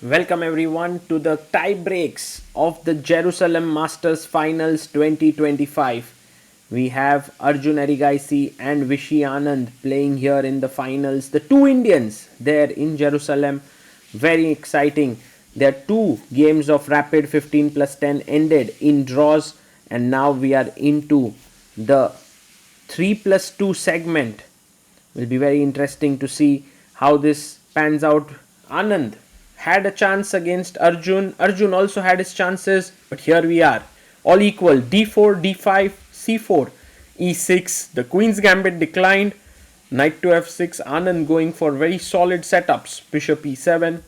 Welcome everyone to the tie breaks of the Jerusalem Masters Finals 2025. We have Arjun Erigaisi and Vishy Anand playing here in the finals. The two Indians there in Jerusalem. Very exciting. Their two games of rapid 15 plus 10 ended in draws, and now we are into the 3 plus 2 segment. Will be very interesting to see how this pans out. Anand had a chance against Arjun. Arjun also had his chances, but here we are. All equal. D4, D5, C4, E6. The Queen's Gambit declined. Knight to F6. Anand going for very solid setups. Bishop E7.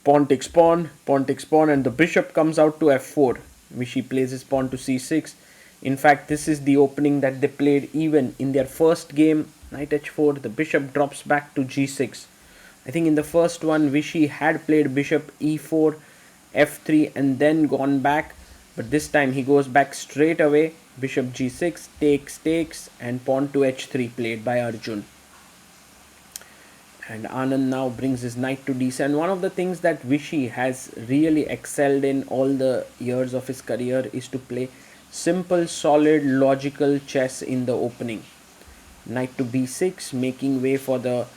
Pawn takes pawn, and the bishop comes out to F4. Vishy plays his pawn to C6. In fact, this is the opening that they played even in their first game. Knight H4, the bishop drops back to G6. I think in the first one, Vishy had played bishop E4, F3, and then gone back. But this time he goes back straight away. Bishop G6, takes, and pawn to H3 played by Arjun. And Anand now brings his knight to d7. One of the things that Vishy has really excelled in all the years of his career is to play simple, solid, logical chess in the opening. Knight to b6, making way for the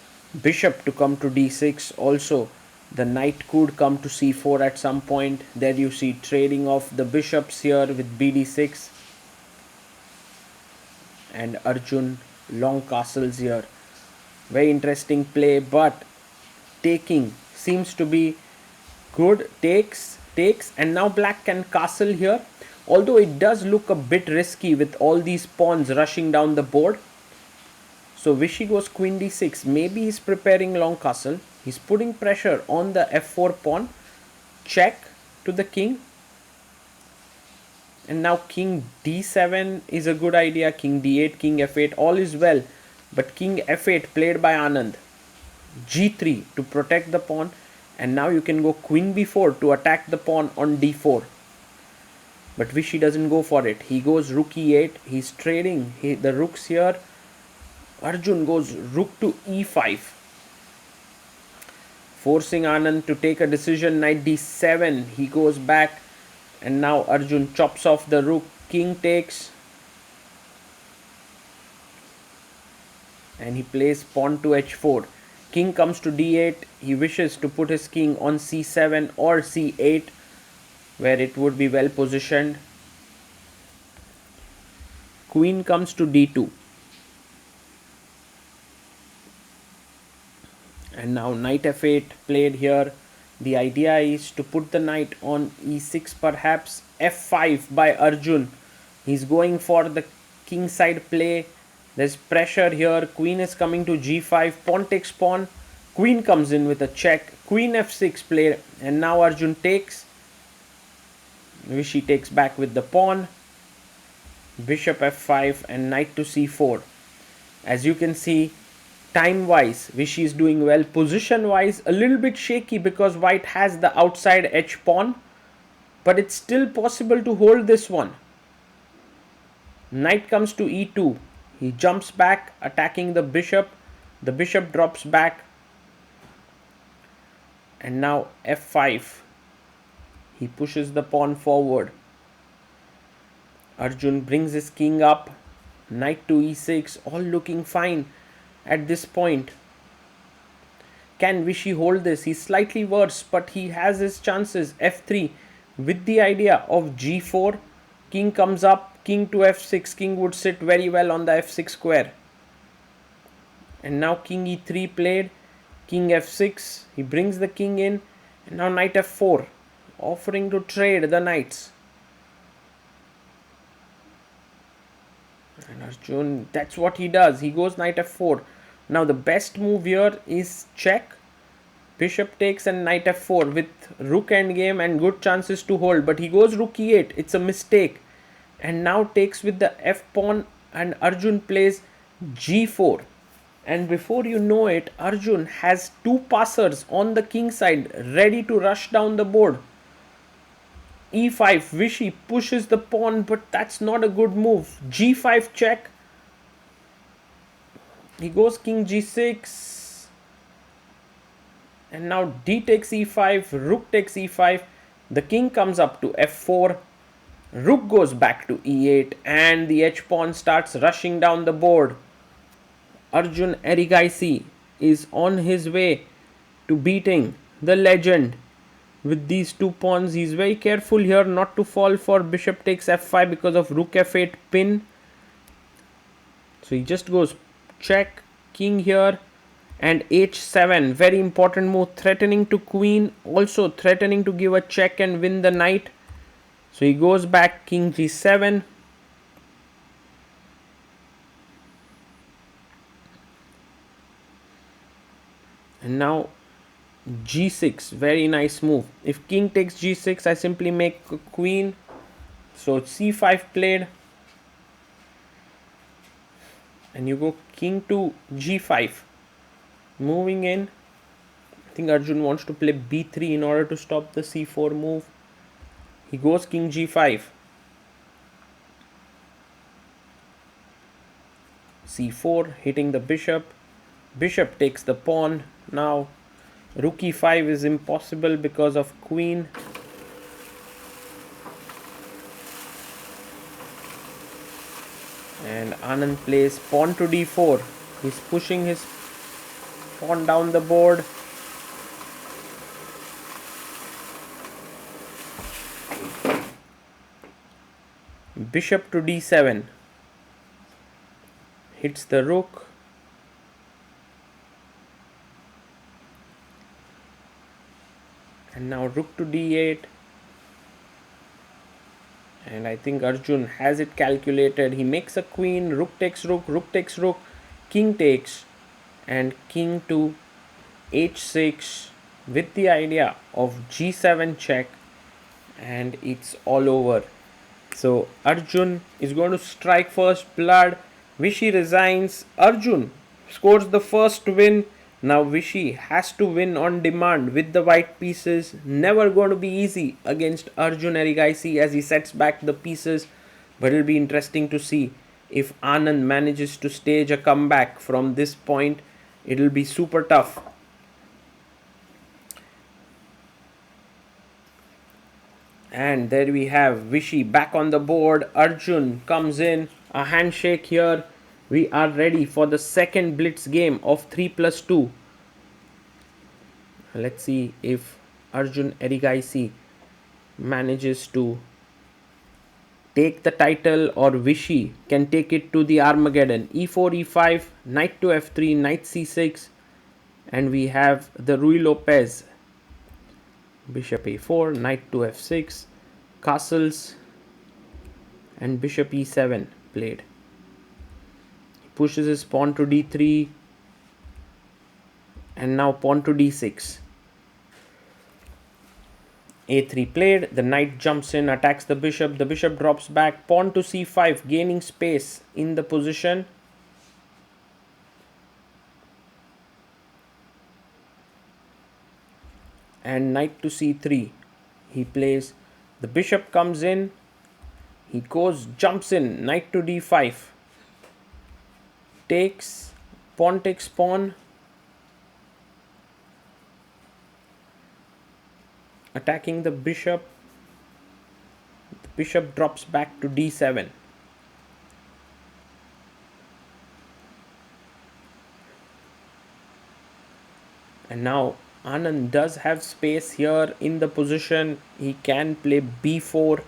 bishop to come to d6. Also, the knight could come to c4 at some point. There you see trading of the bishops here with bd6. And Arjun long castles here. Very interesting play, but taking seems to be good. Takes, and now black can castle here. Although it does look a bit risky with all these pawns rushing down the board. So Vishy goes queen d6. Maybe he's preparing long castle. He's putting pressure on the f4 pawn. Check to the king. And now king d7 is a good idea. King d8, king f8, all is well. But king f8 played by Anand. G3 to protect the pawn. And now you can go queen b4 to attack the pawn on d4. But Vishy doesn't go for it. He goes rook e8. He's trading the rooks here. Arjun goes rook to e5. Forcing Anand to take a decision. Knight d7. He goes back. And now Arjun chops off the rook. King takes. And he plays pawn to h4. King comes to d8. He wishes to put his king on c7 or c8, where it would be well positioned. Queen comes to d2. And now knight f8 played here. The idea is to put the knight on e6 perhaps. f5 by Arjun. He's going for the king side play. There's pressure here. Queen is coming to g5. Pawn takes pawn. Queen comes in with a check. Queen f6 played. And now Arjun takes. Vishy takes back with the pawn. Bishop f5 and knight to c4. As you can see, time-wise, Vishy is doing well. Position-wise, a little bit shaky because white has the outside h pawn. But it's still possible to hold this one. Knight comes to e2. He jumps back, attacking the bishop. The bishop drops back. And now f5. He pushes the pawn forward. Arjun brings his king up. Knight to e6. All looking fine at this point. Can Vishy hold this? He's slightly worse, but he has his chances. f3 with the idea of g4. King comes up. King to f6. King would sit very well on the f6 square. And now king e3 played. King f6. He brings the king in. And now knight f4. Offering to trade the knights. And Arjun, that's what he does. He goes knight f4. Now the best move here is check. Bishop takes and knight f4 with rook endgame and good chances to hold. But he goes rook e8. It's a mistake. And now takes with the f pawn, and Arjun plays g4. And before you know it, Arjun has two passers on the king side ready to rush down the board. e5, Vishy pushes the pawn, but that's not a good move. g5 check. He goes king g6. And now d takes e5, rook takes e5, the king comes up to f4, rook goes back to e8, and the h pawn starts rushing down the board. Arjun Erigaisi is on his way to beating the legend with these two pawns. He's very careful here not to fall for bishop takes f5 because of rook f8 pin. So he just goes check, king here, and h7, very important move, threatening to queen, also threatening to give a check and win the knight. So he goes back, king g7. And now g6, very nice move. If king takes g6, I simply make queen. So c5 played, and you go king to g5, moving in. I think Arjun wants to play b3 in order to stop the c4 move. He goes king g5, c4, hitting the bishop. Bishop takes the pawn. Now rook e5 is impossible because of queen. And Anand plays pawn to d4. He's pushing his pawn down the board. Bishop to d7. Hits the rook. And now rook to d8. And I think Arjun has it calculated. He makes a queen, rook takes rook, rook takes rook, king takes, and king to h6 with the idea of g7 check, and it's all over. So Arjun is going to strike first blood. Vishy resigns. Arjun scores the first win. Now Vishy has to win on demand with the white pieces. Never going to be easy against Arjun Erigaisi as he sets back the pieces. But it'll be interesting to see if Anand manages to stage a comeback from this point. It'll be super tough. And there we have Vishy back on the board. Arjun comes in. A handshake here. We are ready for the second blitz game of 3+2. Let's see if Arjun Erigaisi manages to take the title or Vishy can take it to the Armageddon. e4, e5, knight to f3, knight c6. And we have the Ruy Lopez. Bishop a4, knight to f6, castles, and bishop e7 played. He pushes his pawn to d3, and now pawn to d6. a3 played, the knight jumps in, attacks the bishop drops back, pawn to c5, gaining space in the position. And knight to c3. He plays, the bishop comes in, he goes, jumps in, knight to d5, takes, pawn takes pawn, attacking the bishop drops back to d7. And now Anand does have space here in the position. He can play b4.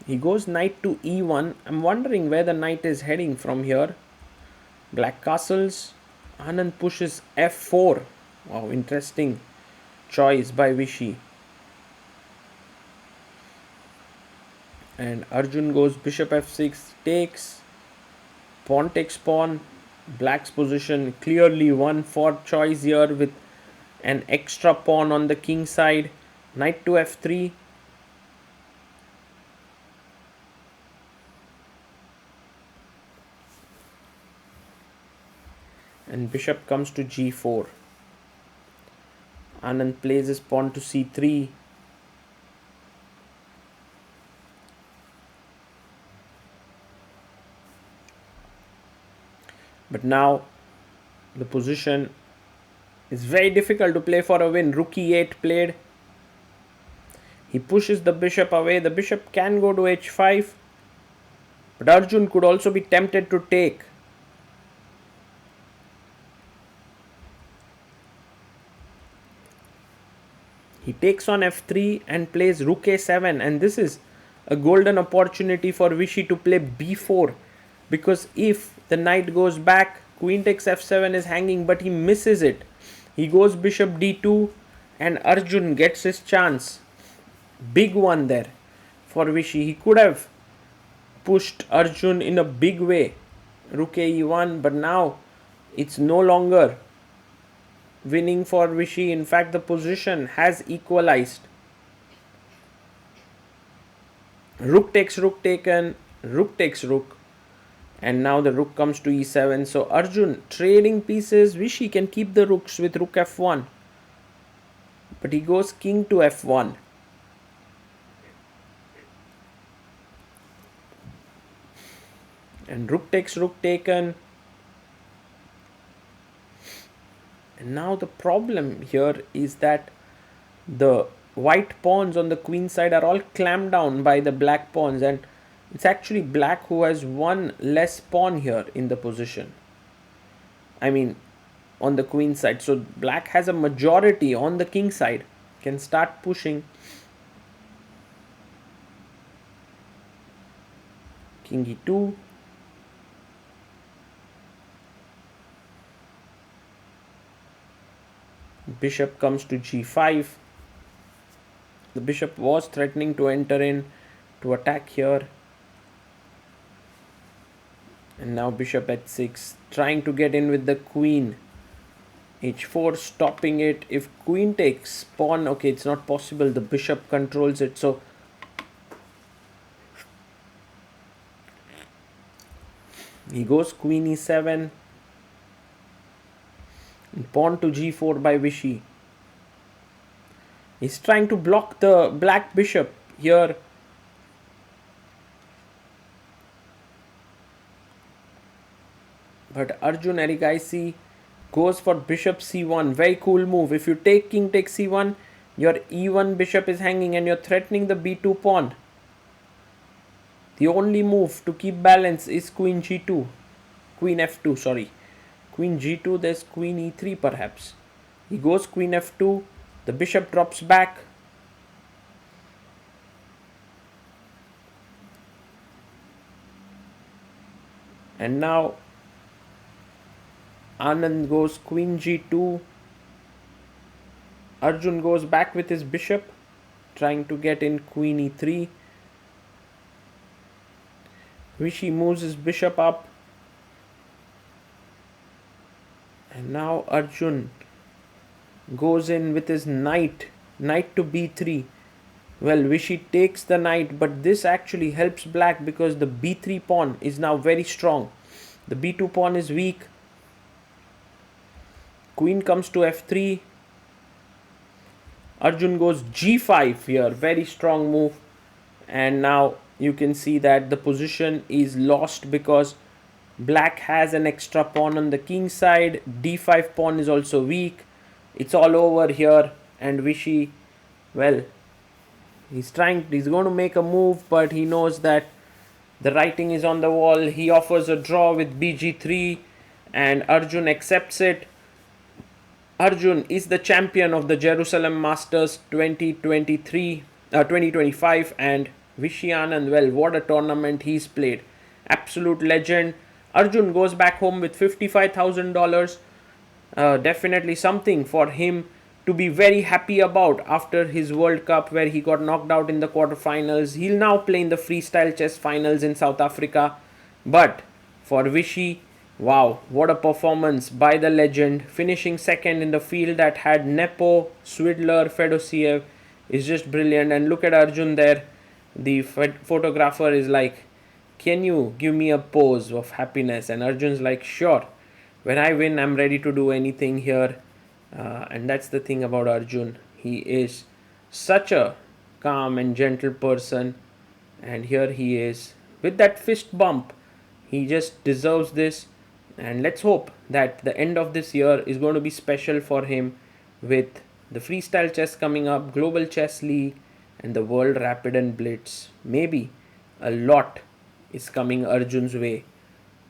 He goes knight to e1. I'm wondering where the knight is heading from here. Black castles. Anand pushes f4. Wow, interesting choice by Vishy. And Arjun goes bishop f6, takes, pawn takes pawn. Black's position clearly won for choice here with an extra pawn on the king side. Knight to f3. And bishop comes to g4. Anand plays his pawn to c3. But now The position is very difficult to play for a win. Rook e8 played. He pushes the bishop away. The bishop can go to h5. But Arjun could also be tempted to take. He takes on f3 and plays rook a7, and this is a golden opportunity for Vishy to play b4, because if the knight goes back, queen takes f7 is hanging, but he misses it. He goes bishop d2 and Arjun gets his chance. Big one there for Vishy. He could have pushed Arjun in a big way, rook e1, but now it's no longer winning for Vishy. In fact, the position has equalized. Rook takes rook taken, rook takes rook, and now the rook comes to e7. So Arjun trading pieces. Vishy can keep the rooks with rook f1, but he goes king to f1. And rook takes rook taken. And now the problem here is that the white pawns on the queen side are all clamped down by the black pawns, and it's actually black who has one less pawn here in the position. I mean, on the queen side. So black has a majority on the king side. Can start pushing. King e2. Bishop comes to g5. The bishop was threatening to enter in to attack here. And now bishop h6, trying to get in with the queen. h4, stopping it. If queen takes pawn, okay, it's not possible. The bishop controls it. So he goes queen e7. Pawn to g4 by Vishy. He's trying to block the black bishop here. But Arjun Erigaisi goes for bishop c1. Very cool move. If you take king takes c1, your e1 bishop is hanging and you're threatening the b2 pawn. The only move to keep balance is queen g2. Queen f2, sorry. Queen g2, there's queen e3 perhaps. He goes queen f2. The bishop drops back. And now Anand goes queen g2. Arjun goes back with his bishop, trying to get in queen e3. Vishy moves his bishop up. And now Arjun goes in with his knight to b3. Well, Vishy takes the knight, but this actually helps black because the b3 pawn is now very strong. The b2 pawn is weak. Queen comes to f3. Arjun goes g5 here. Very strong move. And now you can see that the position is lost because black has an extra pawn on the king side. d5 pawn is also weak. It's all over here. And Vishy, well, he's going to make a move, but he knows that the writing is on the wall. He offers a draw with bg3 and Arjun accepts it. Arjun is the champion of the Jerusalem Masters 2025, and Vishy Anand, well, what a tournament he's played. Absolute legend. Arjun goes back home with $55,000. Definitely something for him to be very happy about after his World Cup, where he got knocked out in the quarterfinals. He'll now play in the freestyle chess finals in South Africa. But for Vishy, wow, what a performance by the legend. Finishing second in the field that had Nepo, Swidler, Fedosiev is just brilliant. And look at Arjun there. The photographer is like, can you give me a pose of happiness? And Arjun's like, sure. When I win, I'm ready to do anything here. And that's the thing about Arjun. He is such a calm and gentle person. And here he is with that fist bump. He just deserves this. And let's hope that the end of this year is going to be special for him with the freestyle chess coming up, Global Chess League, and the World Rapid and Blitz. Maybe a lot is coming Arjun's way.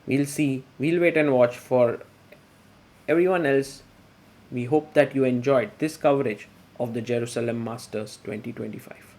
We'll see. We'll wait and watch. For everyone else, we hope that you enjoyed this coverage of the Jerusalem Masters 2025.